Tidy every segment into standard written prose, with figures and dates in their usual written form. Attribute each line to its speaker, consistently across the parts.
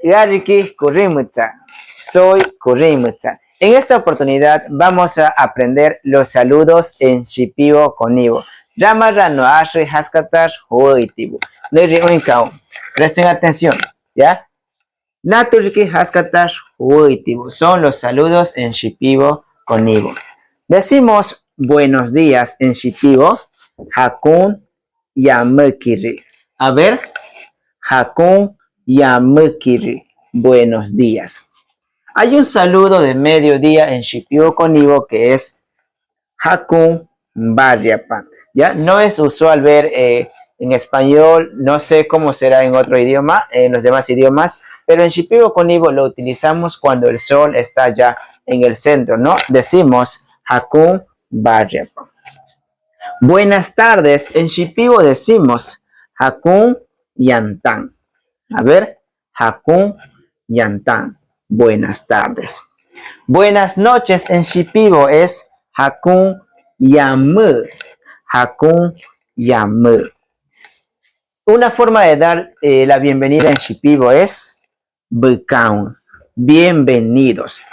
Speaker 1: Yariki Kurimuta. Soy Kurimuta. En esta oportunidad vamos a aprender los saludos en Shipibo Konibo. Yamara no Ashri Haskatar Huitibu. Presten atención, ¿ya? Naturiki Haskatar Huitibu. Son los saludos en Shipibo Konibo. Decimos buenos días en Shipibo. Hakun Yamukiri. A ver. Hakun Yamukiri. Buenos días. Hay un saludo de mediodía en Shipibo Konibo que es Hakun Barriapan. ¿Ya? No es usual ver en español, no sé cómo será en otro idioma, en los demás idiomas, pero en Shipibo Konibo lo utilizamos cuando el sol está ya en el centro, ¿no? Decimos Hakun Barriapan. Buenas tardes, en Shipibo decimos Hakun Yantan. A ver, Hakun Yantan. Buenas tardes. Buenas noches en Shipibo es Hakun Yamu. Hakun Yamu. Una forma de dar la bienvenida en Shipibo es Bukaun. Bienvenidos.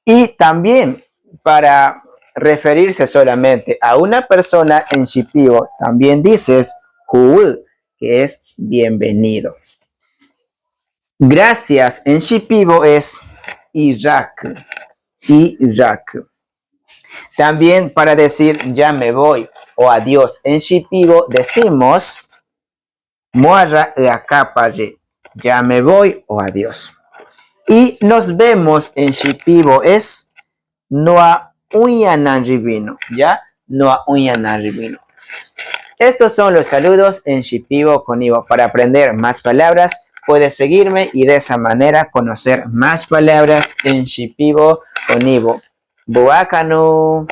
Speaker 1: Y también para referirse solamente a una persona en Shipibo, también dices Hu, que es bienvenido. Gracias en Shipibo es Irak. Irak. También para decir ya me voy o adiós en Shipibo decimos Muara Akapaye. Ya me voy o adiós. Y nos vemos en Shipibo es Noa Uyanaribino. ¿Ya? Noa Uyanaribino. Estos son los saludos en Shipibo Konibo. Para aprender más palabras, puedes seguirme y de esa manera conocer más palabras en Shipibo Konibo. Buakanu.